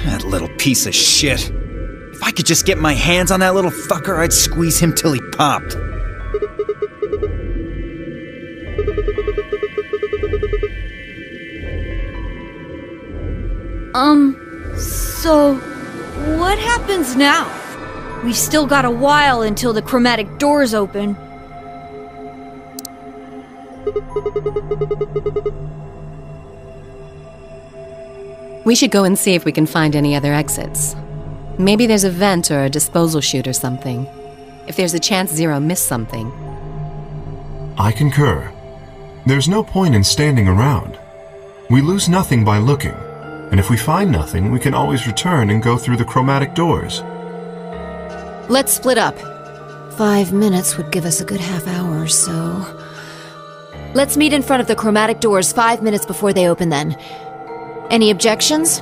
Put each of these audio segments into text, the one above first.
That little piece of shit. If I could just get my hands on that little fucker, I'd squeeze him till he popped. So what happens now? We've still got a while until the chromatic doors open. We should go and see if we can find any other exits. Maybe there's a vent or a disposal chute or something. If there's a chance Zero missed something. I concur. There's no point in standing around. We lose nothing by looking, and if we find nothing, we can always return and go through the chromatic doors. Let's split up. 5 minutes would give us a good half hour or so. Let's meet in front of the chromatic doors 5 minutes before they open then. Any objections?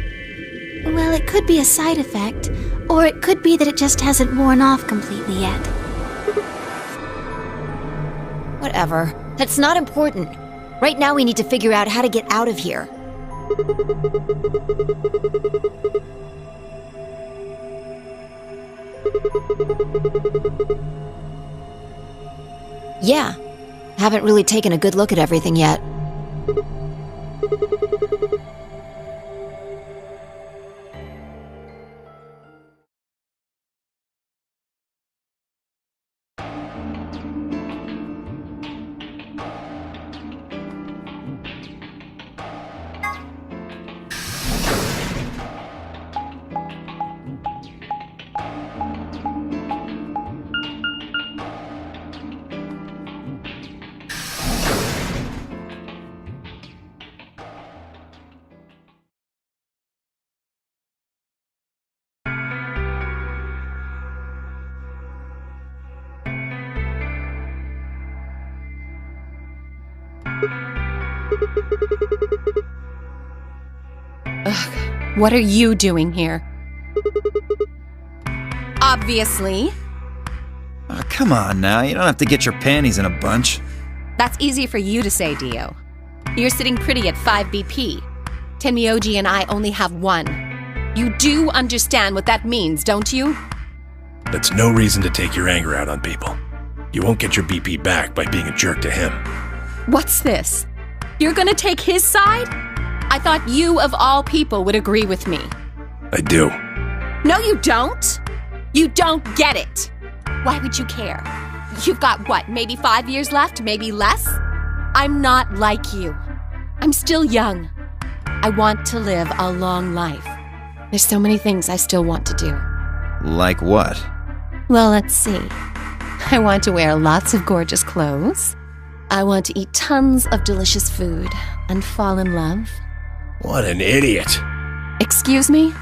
Well, it could be a side effect, or it could be that it just hasn't worn off completely yet. Whatever. That's not important. Right now we need to figure out how to get out of here. Yeah. Haven't really taken a good look at everything yet. Ugh, what are you doing here? Obviously. Oh, come on now, you don't have to get your panties in a bunch. That's easy for you to say, Dio. You're sitting pretty at 5 BP. Tenmyoji and I only have 1. You do understand what that means, don't you? That's no reason to take your anger out on people. You won't get your BP back by being a jerk to him. What's this? You're gonna take his side? I thought you, of all people, would agree with me. I do. No, you don't. You don't get it. Why would you care? You've got, what, maybe 5 years left, maybe less? I'm not like you. I'm still young. I want to live a long life. There's so many things I still want to do. Like what? Well, let's see. I want to wear lots of gorgeous clothes. I want to eat tons of delicious food and fall in love. What an idiot. Excuse me?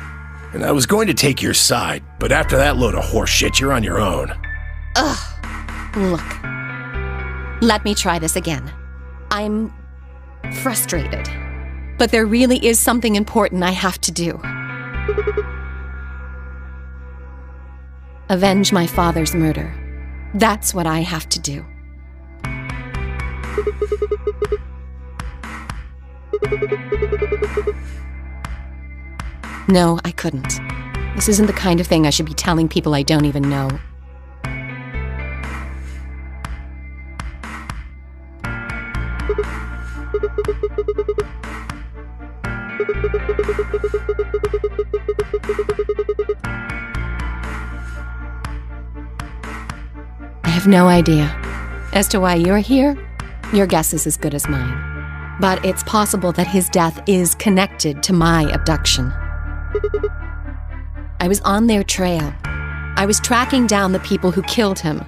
And I was going to take your side, but after that load of horse shit, you're on your own. Ugh. Look. Let me try this again. I'm frustrated. But there really is something important I have to do. Avenge my father's murder. That's what I have to do. No, I couldn't. This isn't the kind of thing I should be telling people I don't even know. I have no idea. As to why you're here, your guess is as good as mine. But it's possible that his death is connected to my abduction. I was on their trail. I was tracking down the people who killed him.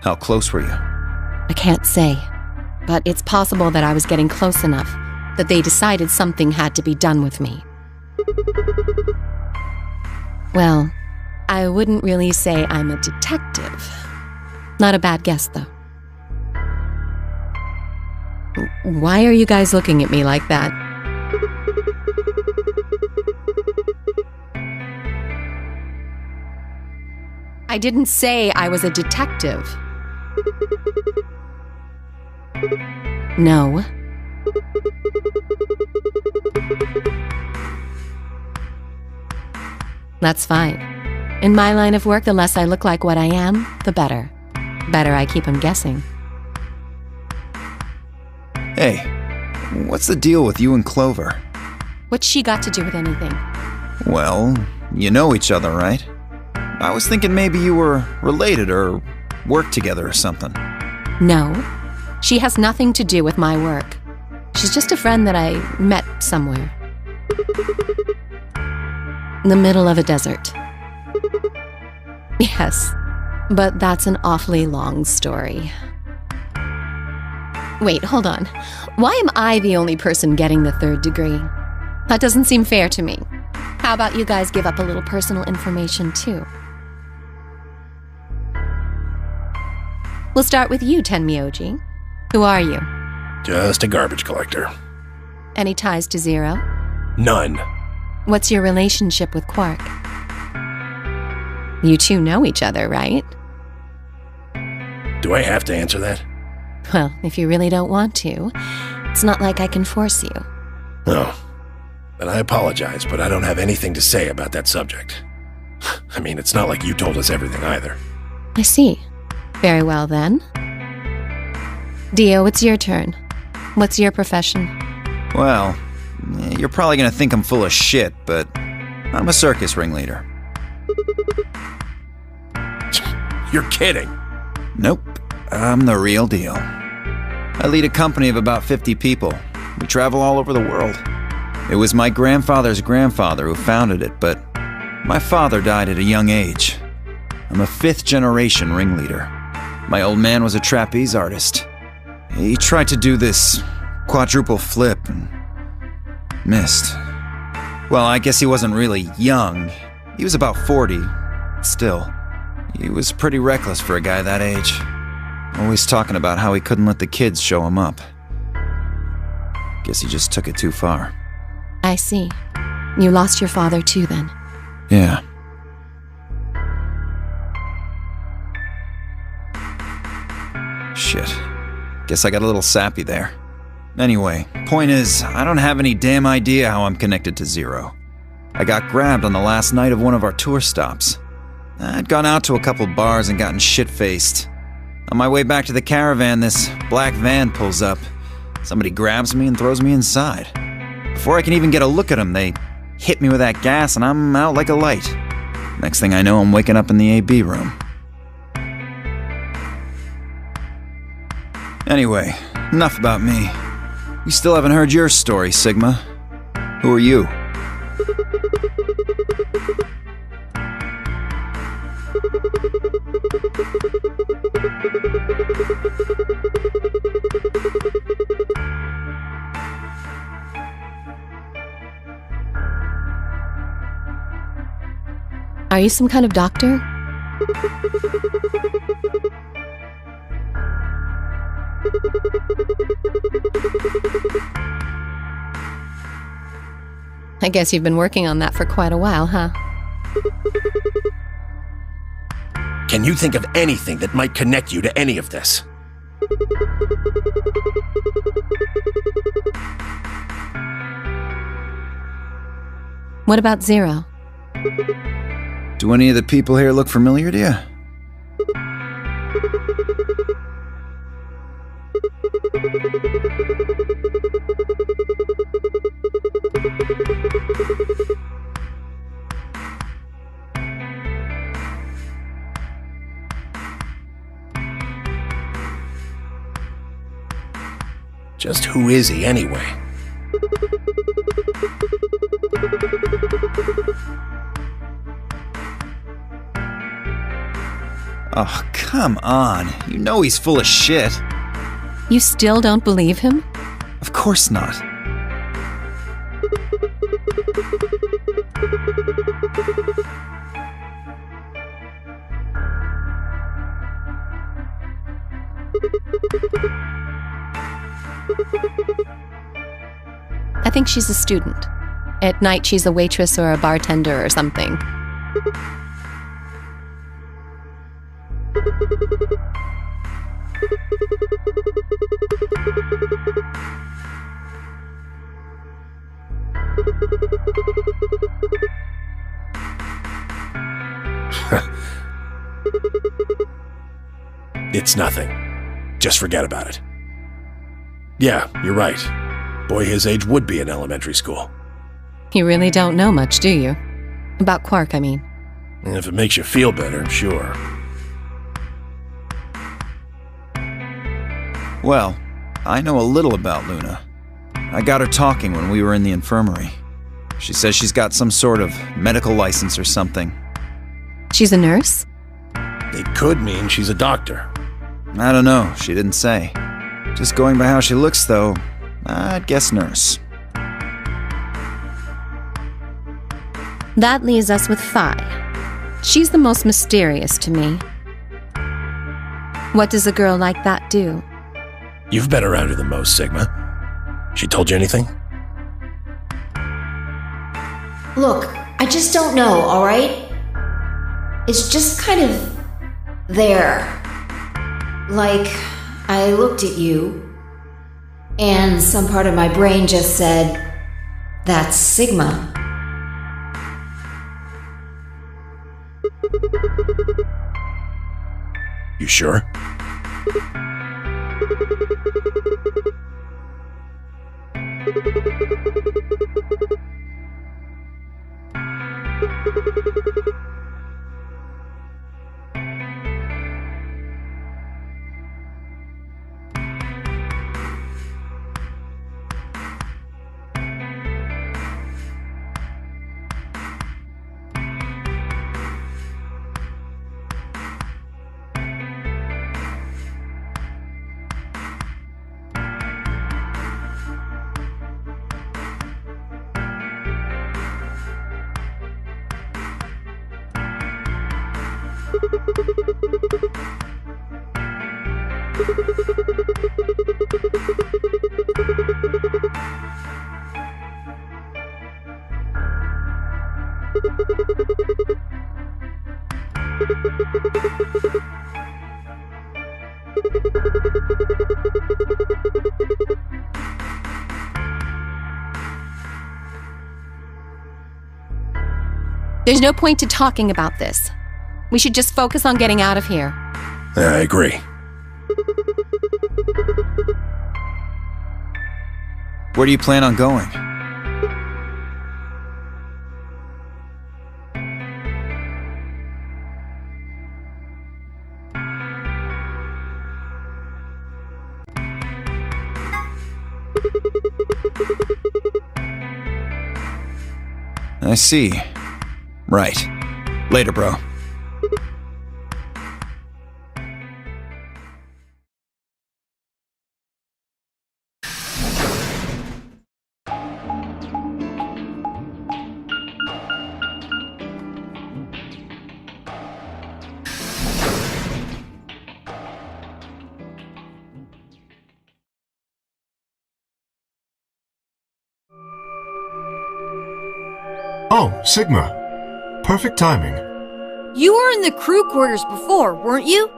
How close were you? I can't say, but it's possible that I was getting close enough that they decided something had to be done with me. Well, I wouldn't really say I'm a detective. Not a bad guess, though. Why are you guys looking at me like that? I didn't say I was a detective. No. That's fine. In my line of work, the less I look like what I am, the better. Better I keep them guessing. Hey, what's the deal with you and Clover? What's she got to do with anything? Well, you know each other, right? I was thinking maybe you were related or worked together or something. No, she has nothing to do with my work. She's just a friend that I met somewhere. In the middle of a desert. Yes, but that's an awfully long story. Wait, hold on. Why am I the only person getting the 3rd degree? That doesn't seem fair to me. How about you guys give up a little personal information, too? We'll start with you, Tenmyoji. Who are you? Just a garbage collector. Any ties to Zero? None. What's your relationship with Quark? You two know each other, right? Do I have to answer that? Well, if you really don't want to, it's not like I can force you. No. Then I apologize, but I don't have anything to say about that subject. I mean, it's not like you told us everything either. I see. Very well, then. Dio, it's your turn. What's your profession? Well, you're probably gonna think I'm full of shit, but I'm a circus ringleader. You're kidding. Nope, I'm the real deal. I lead a company of about 50 people. We travel all over the world. It was my grandfather's grandfather who founded it, but my father died at a young age. I'm a 5th-generation ringleader. My old man was a trapeze artist. He tried to do this quadruple flip and missed. Well, I guess he wasn't really young. He was about 40. Still, he was pretty reckless for a guy that age. Always talking about how he couldn't let the kids show him up. Guess he just took it too far. I see. You lost your father too, then. Yeah. Shit. Guess I got a little sappy there. Anyway, point is, I don't have any damn idea how I'm connected to Zero. I got grabbed on the last night of one of our tour stops. I'd gone out to a couple bars and gotten shit-faced. On my way back to the caravan, this black van pulls up. Somebody grabs me and throws me inside. Before I can even get a look at them, they hit me with that gas and I'm out like a light. Next thing I know, I'm waking up in the AB room. Anyway, enough about me. We still haven't heard your story, Sigma. Who are you? Are you some kind of doctor? I guess you've been working on that for quite a while, huh? Can you think of anything that might connect you to any of this? What about Zero? Do any of the people here look familiar to you? Just who is he anyway? Oh, come on. You know he's full of shit. You still don't believe him? Of course not. I think she's a student. At night, she's a waitress or a bartender or something. It's nothing. Just forget about it. Yeah, you're right. Boy his age would be in elementary school. You really don't know much, do you? About Quark, I mean. And if it makes you feel better, sure. Well, I know a little about Luna. I got her talking when we were in the infirmary. She says she's got some sort of medical license or something. She's a nurse? It could mean she's a doctor. I don't know, she didn't say. Just going by how she looks, though, I'd guess nurse. That leaves us with Phi. She's the most mysterious to me. What does a girl like that do? You've been around her the most, Sigma. She told you anything? Look, I just don't know, alright? It's just kind of there. Like, I looked at you, and some part of my brain just said, that's Sigma. You sure? There's no point to talking about this. We should just focus on getting out of here. I agree. Where do you plan on going? I see. Right. Later, bro. Oh, Sigma. Perfect timing. You were in the crew quarters before, weren't you?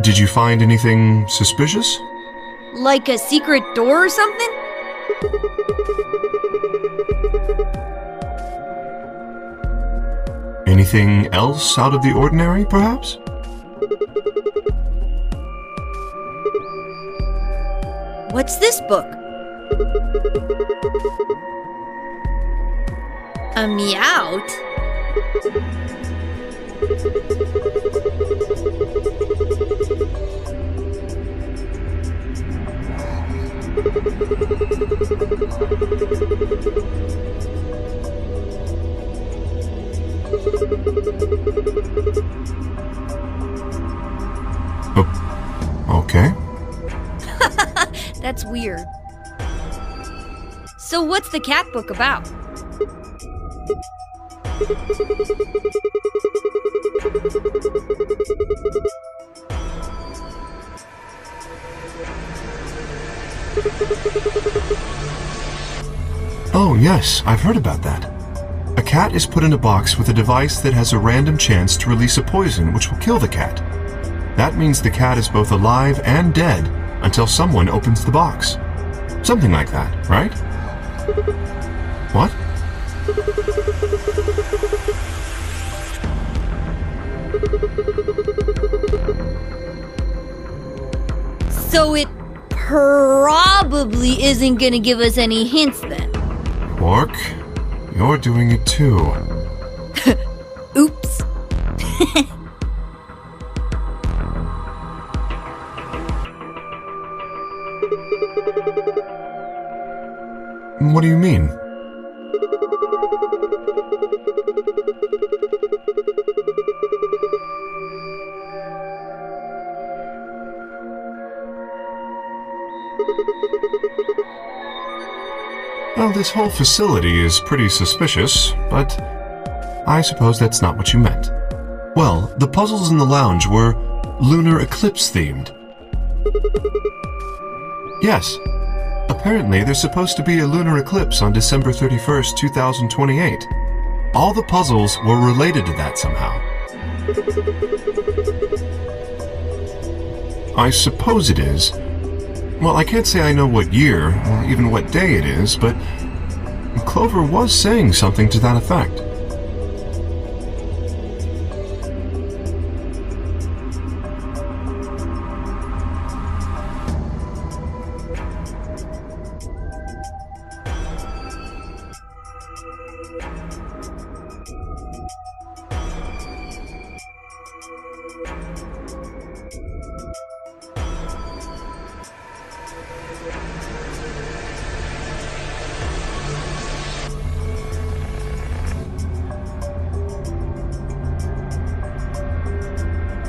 Did you find anything suspicious? Like a secret door or something? Anything else out of the ordinary, perhaps? What's this book? A Meowth? Oh, okay. That's weird. So what's the cat book about? Oh, yes, I've heard about that. A cat is put in a box with a device that has a random chance to release a poison which will kill the cat. That means the cat is both alive and dead until someone opens the box. Something like that, right? What? So it probably isn't gonna give us any hints then. Quark, you're doing it too. Oops. What do you mean? Well, this whole facility is pretty suspicious, but I suppose that's not what you meant. Well, the puzzles in the lounge were lunar eclipse themed. Yes. Apparently, there's supposed to be a lunar eclipse on December 31st, 2028. All the puzzles were related to that somehow. I suppose it is. Well, I can't say I know what year, or even what day it is, but Clover was saying something to that effect.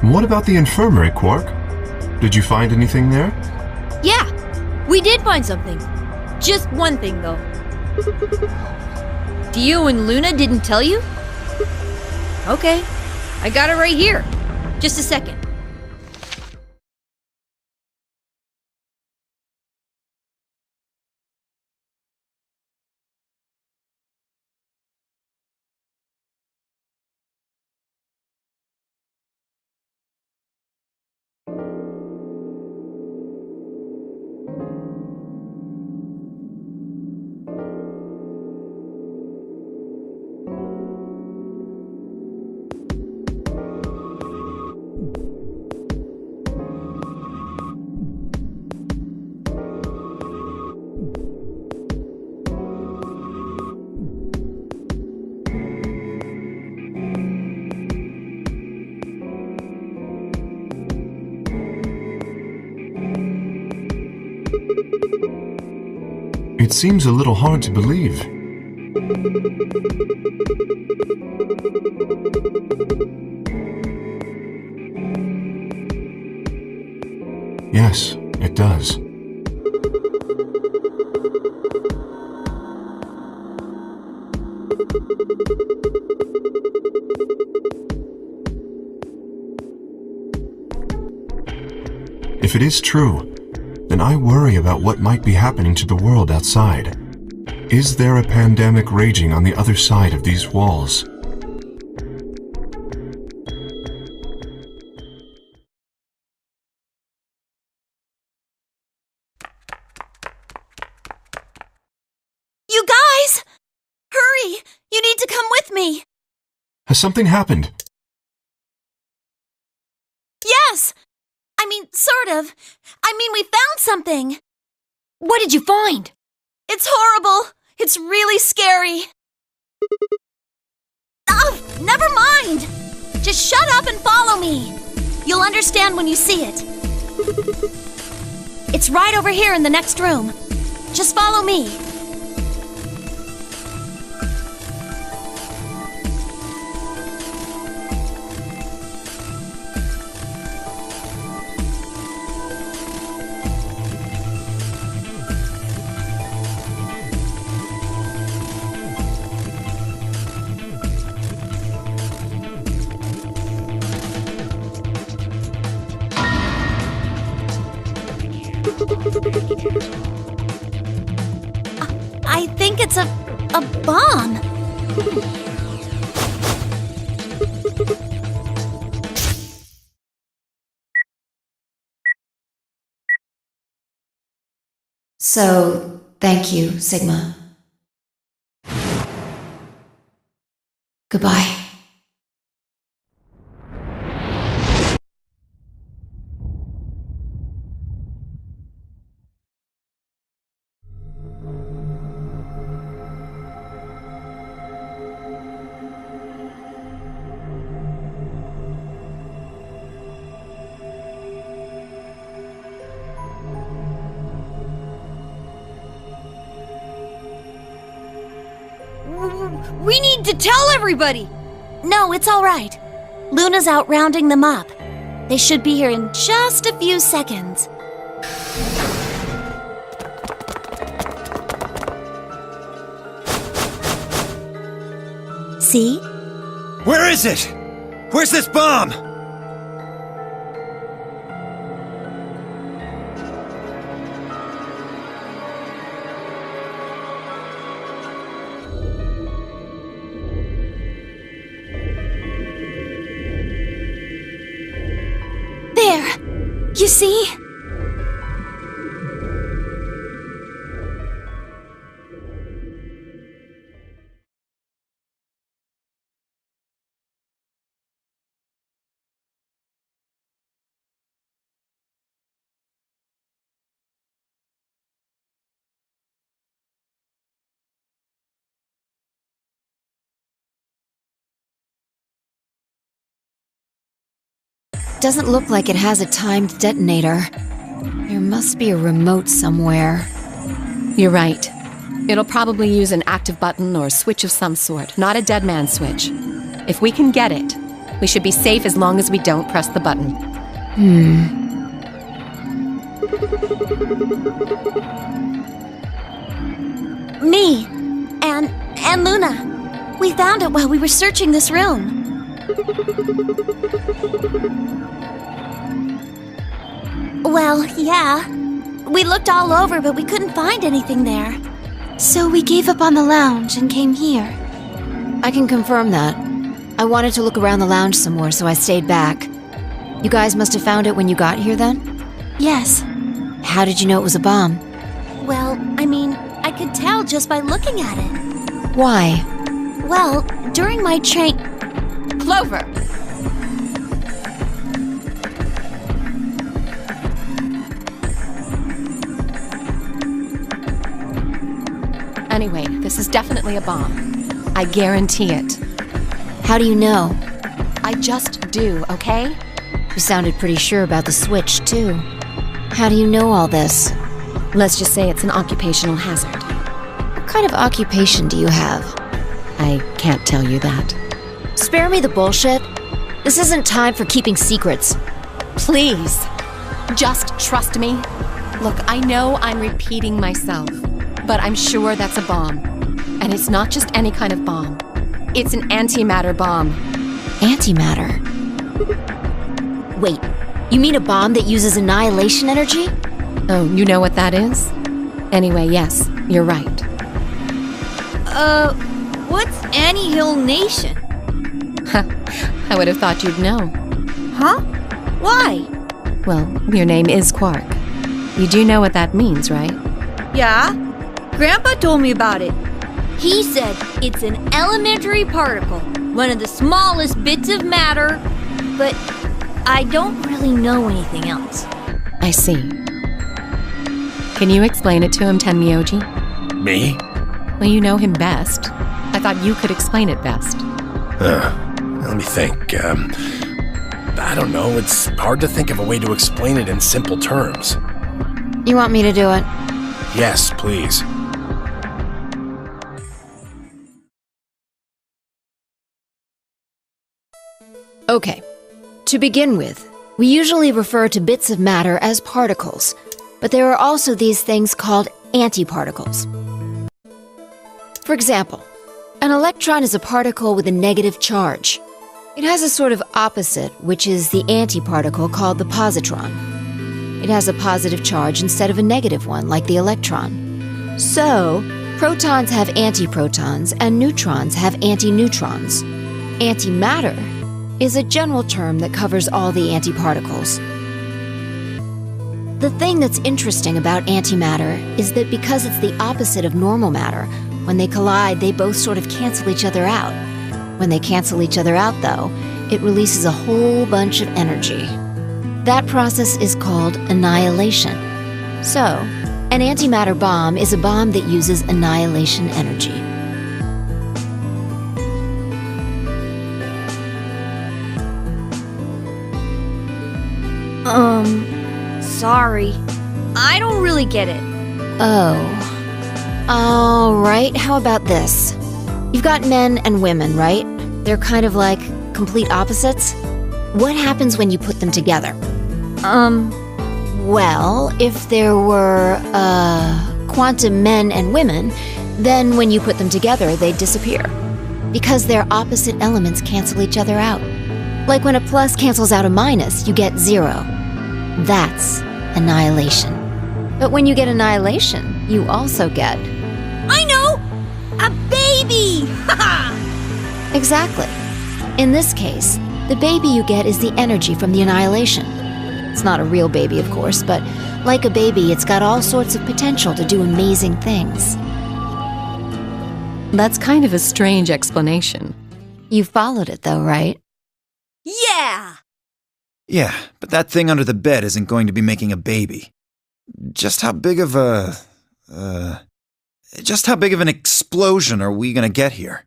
What about the infirmary, Quark? Did you find anything there? Yeah, we did find something. Just one thing, though. Dio and Luna didn't tell you? Okay, I got it right here. Just a second. It seems a little hard to believe. Yes, it does. If it is true, then I worry about what might be happening to the world outside. Is there a pandemic raging on the other side of these walls? You guys! Hurry! You need to come with me! Has something happened? Yes! I mean, sort of. I mean, we found something. What did you find? It's horrible. It's really scary. Oh, never mind. Just shut up and follow me. You'll understand when you see it. It's right over here in the next room. Just follow me. I think it's a bomb. So, thank you, Sigma. Goodbye. We need to tell everybody! No, it's all right. Luna's out rounding them up. They should be here in just a few seconds. See? Where is it? Where's this bomb? You see? Doesn't look like it has a timed detonator. There must be a remote somewhere. You're right. It'll probably use an active button or switch of some sort, not a dead man switch. If we can get it, we should be safe as long as we don't press the button. Me and Luna. We found it while we were searching this room. Well, yeah. We looked all over, but we couldn't find anything there. So we gave up on the lounge and came here. I can confirm that. I wanted to look around the lounge some more, so I stayed back. You guys must have found it when you got here then? Yes. How did you know it was a bomb? Well, I mean, I could tell just by looking at it. Why? Well, during my train... Clover! Anyway, this is definitely a bomb. I guarantee it. How do you know? I just do, okay? You sounded pretty sure about the switch, too. How do you know all this? Let's just say it's an occupational hazard. What kind of occupation do you have? I can't tell you that. Spare me the bullshit. This isn't time for keeping secrets. Please, just trust me. Look, I know I'm repeating myself, but I'm sure that's a bomb. And it's not just any kind of bomb. It's an antimatter bomb. Antimatter? Wait, you mean a bomb that uses annihilation energy? Oh, you know what that is? Anyway, yes, you're right. What's annihilation? I would have thought you'd know. Huh? Why? Well, your name is Quark. You do know what that means, right? Yeah? Grandpa told me about it. He said it's an elementary particle, one of the smallest bits of matter, but I don't really know anything else. I see. Can you explain it to him, Tenmyoji? Me? Well, you know him best. I thought you could explain it best. Let me think. I don't know. It's hard to think of a way to explain it in simple terms. You want me to do it? Yes, please. Okay. To begin with, we usually refer to bits of matter as particles, but there are also these things called antiparticles. For example, an electron is a particle with a negative charge. It has a sort of opposite, which is the antiparticle called the positron. It has a positive charge instead of a negative one, like the electron. So, protons have antiprotons and neutrons have antineutrons. Antimatter is a general term that covers all the antiparticles. The thing that's interesting about antimatter is that because it's the opposite of normal matter, when they collide, they both sort of cancel each other out. When they cancel each other out, though, it releases a whole bunch of energy. That process is called annihilation. So, an antimatter bomb is a bomb that uses annihilation energy. Sorry. I don't really get it. Oh. Alright, how about this? You've got men and women, right? They're kind of like complete opposites. What happens when you put them together? Well, if there were, quantum men and women, then when you put them together, they'd disappear. Because their opposite elements cancel each other out. Like when a plus cancels out a minus, you get 0. That's annihilation. But when you get annihilation, you also get... I know! A baby! Exactly. In this case, the baby you get is the energy from the annihilation. It's not a real baby, of course, but like a baby, it's got all sorts of potential to do amazing things. That's kind of a strange explanation. You followed it, though, right? Yeah! Yeah, but that thing under the bed isn't going to be making a baby. Just how big of an explosion are we gonna get here?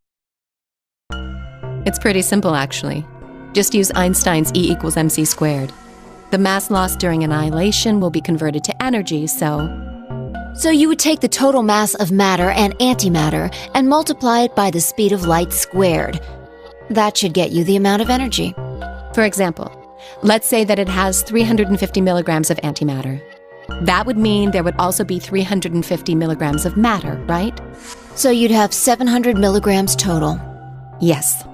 It's pretty simple, actually. Just use Einstein's E equals mc squared. The mass lost during annihilation will be converted to energy, so you would take the total mass of matter and antimatter and multiply it by the speed of light squared. That should get you the amount of energy. For example, let's say that it has 350 milligrams of antimatter. That would mean there would also be 350 milligrams of matter, right? So you'd have 700 milligrams total. Yes.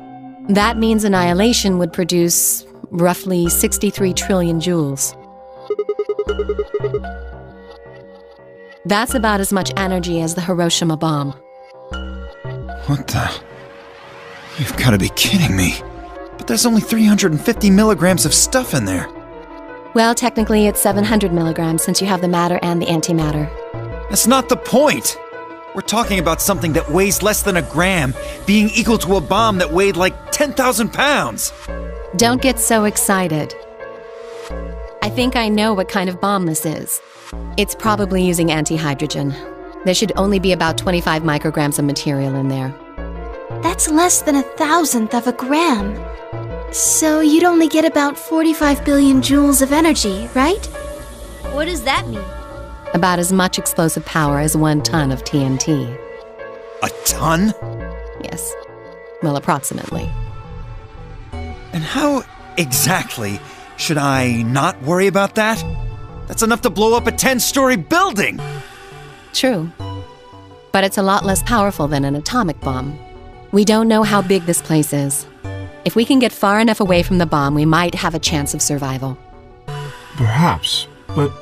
That means annihilation would produce roughly 63 trillion joules. That's about as much energy as the Hiroshima bomb. What the? You've got to be kidding me. But there's only 350 milligrams of stuff in there. Well, technically it's 700 milligrams since you have the matter and the antimatter. That's not the point. We're talking about something that weighs less than a gram being equal to a bomb that weighed like 10,000 pounds. Don't get so excited. I think I know what kind of bomb this is. It's probably using antihydrogen. There should only be about 25 micrograms of material in there. That's less than 1,000th of a gram. So you'd only get about 45 billion joules of energy, right? What does that mean? About as much explosive power as 1 ton of TNT. A ton? Yes. Well, approximately. And how exactly should I not worry about that? That's enough to blow up a 10-story building! True. But it's a lot less powerful than an atomic bomb. We don't know how big this place is. If we can get far enough away from the bomb, we might have a chance of survival. Perhaps, but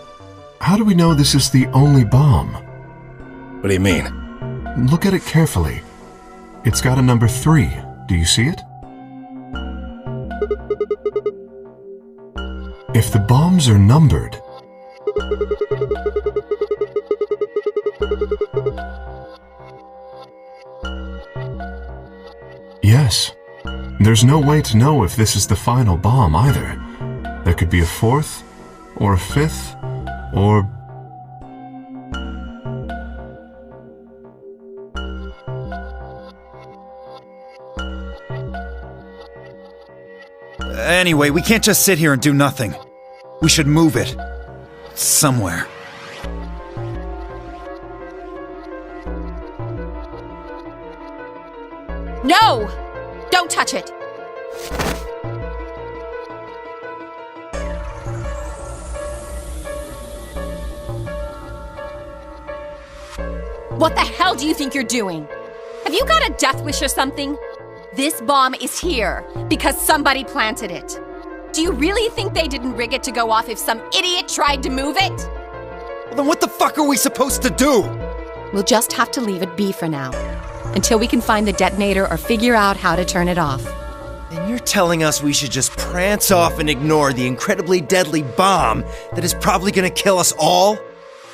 how do we know this is the only bomb? What do you mean? Look at it carefully. It's got a number 3. Do you see it? If the bombs are numbered, yes. There's no way to know if this is the final bomb either. There could be a 4th, or a 5th, or... Anyway, we can't just sit here and do nothing. We should move it. Somewhere. No! Don't touch it! What the hell do you think you're doing? Have you got a death wish or something? This bomb is here because somebody planted it. Do you really think they didn't rig it to go off if some idiot tried to move it? Well, then what the fuck are we supposed to do? We'll just have to leave it be for now, until we can find the detonator or figure out how to turn it off. And you're telling us we should just prance off and ignore the incredibly deadly bomb that is probably gonna kill us all?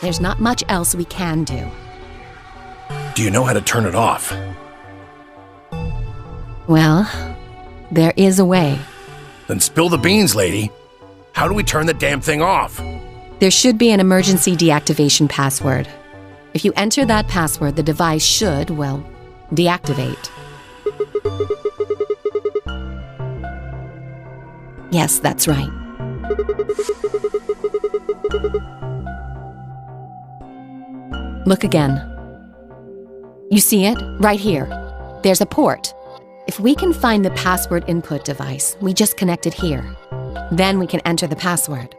There's not much else we can do. Do you know how to turn it off? Well, there is a way. Then spill the beans, lady. How do we turn the damn thing off? There should be an emergency deactivation password. If you enter that password, the device should, well, deactivate. Yes, that's right. Look again. You see it? Right here. There's a port. If we can find the password input device, we just connect it here. Then we can enter the password.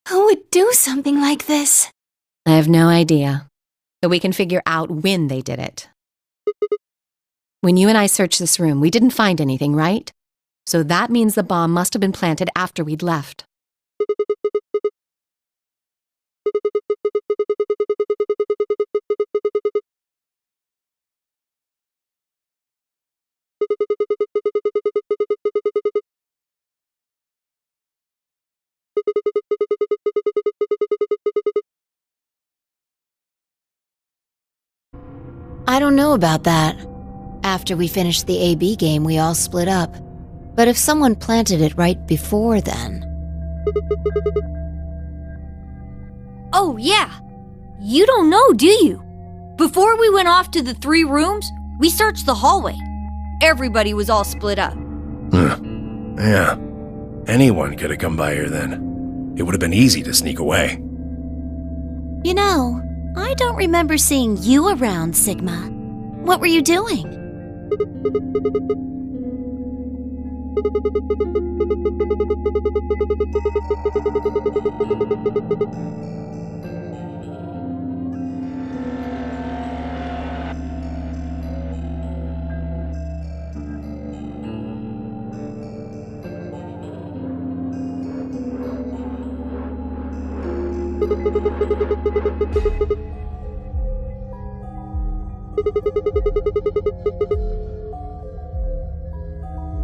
Who would do something like this? I have no idea, but we can figure out when they did it. When you and I searched this room, we didn't find anything, right? So that means the bomb must have been planted after we'd left. I don't know about that. After we finished the AB game, we all split up. But if someone planted it right before then... Oh, yeah. You don't know, do you? Before we went off to the 3 rooms, we searched the hallway. Everybody was all split up. Yeah. Anyone could have come by here then. It would have been easy to sneak away. You know, I don't remember seeing you around, Sigma. What were you doing?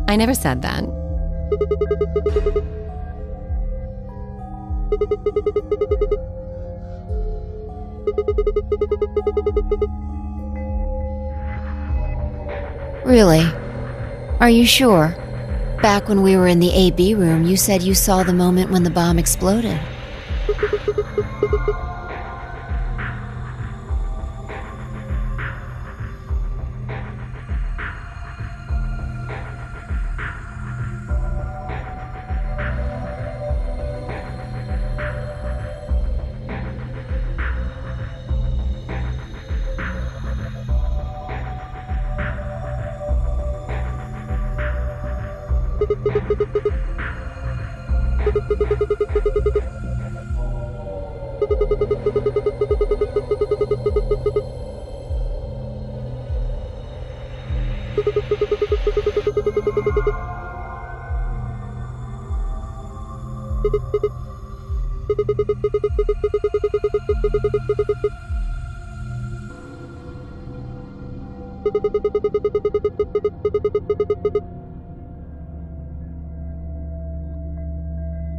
I never said that. Really? Are you sure? Back when we were in the AB room, you said you saw the moment when the bomb exploded.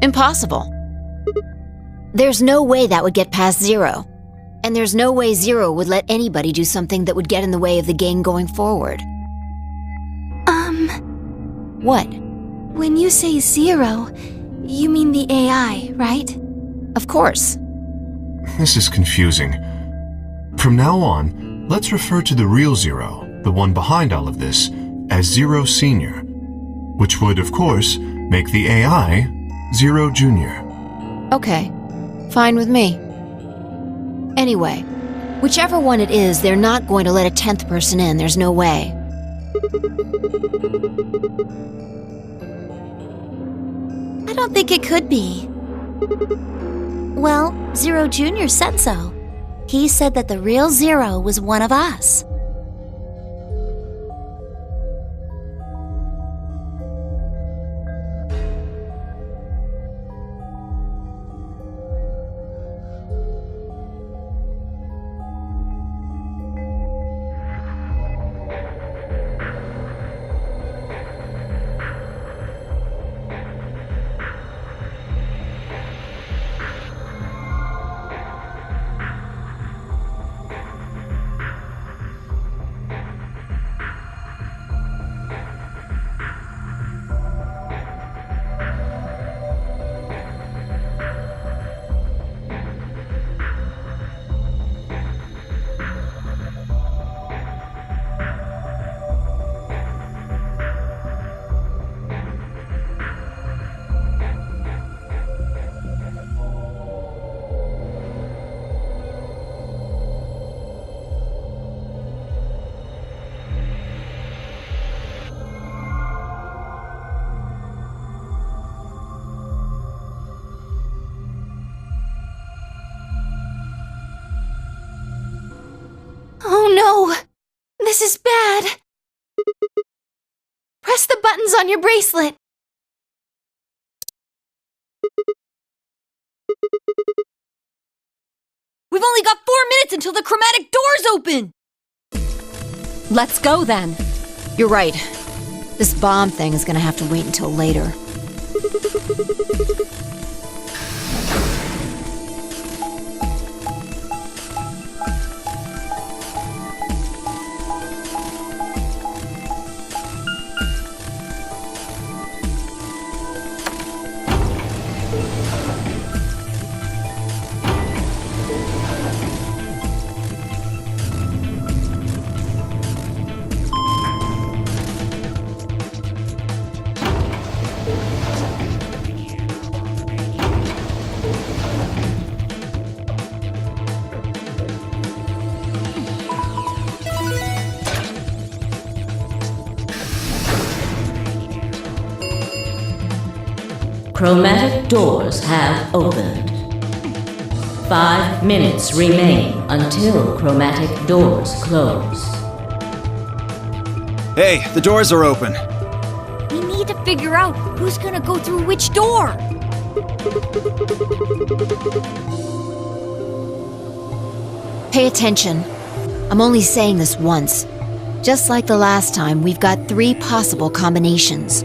Impossible. There's no way that would get past Zero. And there's no way Zero would let anybody do something that would get in the way of the gang going forward. What? When you say Zero, you mean the AI, right? Of course. This is confusing. From now on, let's refer to the real Zero, the one behind all of this, as Zero Senior, which would, of course, make the AI Zero Junior. Okay, fine with me. Anyway, whichever one it is, they're not going to let a 10th person in, there's no way. I don't think it could be. Well, Zero Jr. said so. He said that the real Zero was one of us. Oh no! This is bad! Press the buttons on your bracelet! We've only got 4 minutes until the chromatic doors open! Let's go then. You're right. This bomb thing is gonna have to wait until later. Chromatic doors have opened. 5 minutes remain until chromatic doors close. Hey, the doors are open. We need to figure out who's gonna go through which door. Pay attention. I'm only saying this once. Just like the last time, we've got 3 possible combinations.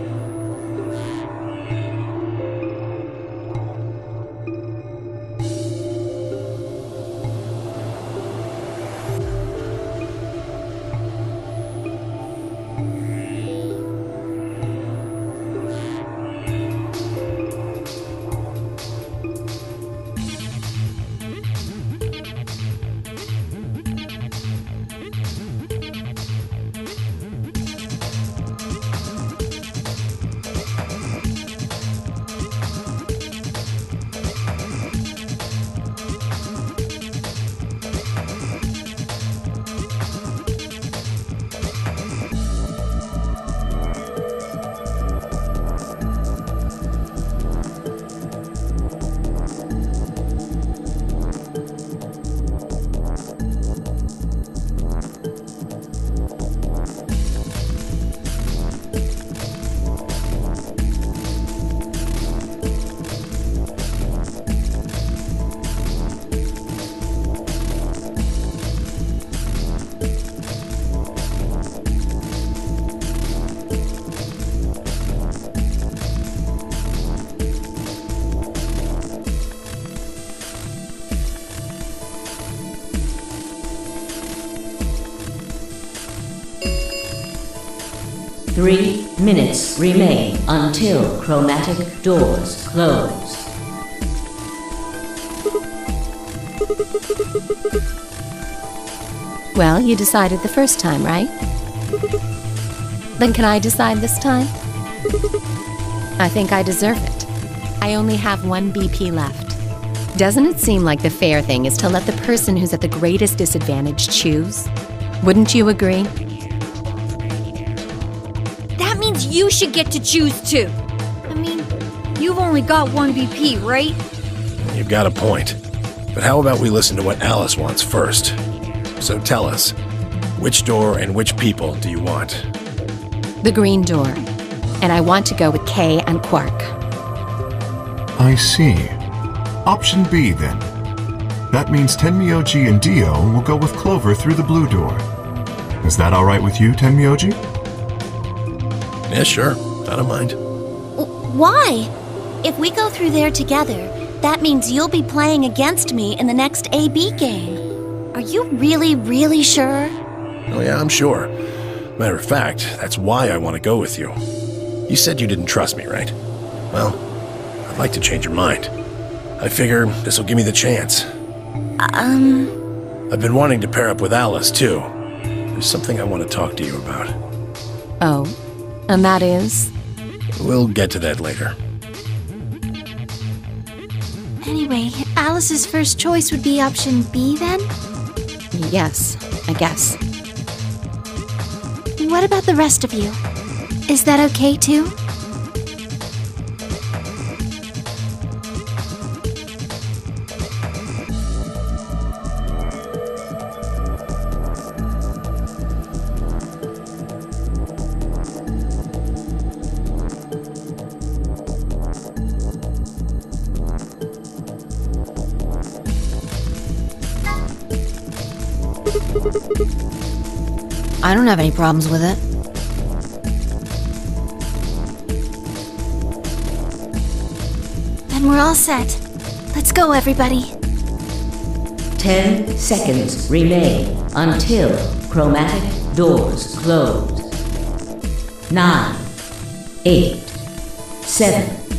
Three minutes remain until chromatic doors close. Well, you decided the first time, right? Then can I decide this time? I think I deserve it. I only have 1 BP left. Doesn't it seem like the fair thing is to let the person who's at the greatest disadvantage choose? Wouldn't you agree? That means you should get to choose too. I mean, you've only got 1 BP, right? You've got a point. But how about we listen to what Alice wants first? So tell us, which door and which people do you want? The green door. And I want to go with Kay and Quark. I see. Option B, then. That means Tenmyoji and Dio will go with Clover through the blue door. Is that all right with you, Tenmyoji? Yeah, sure. I don't mind. Why? If we go through there together, that means you'll be playing against me in the next AB game. Are you really, really sure? Oh yeah, I'm sure. Matter of fact, that's why I want to go with you. You said you didn't trust me, right? Well, I'd like to change your mind. I figure this will give me the chance. I've been wanting to pair up with Alice, too. There's something I want to talk to you about. Oh, and that is? We'll get to that later. Anyway, Alice's first choice would be option B, then? Yes, I guess. What about the rest of you? Is that okay, too? I don't have any problems with it. Then we're all set. Let's go, everybody. 10 seconds remain until chromatic doors close. 9, 8, 7,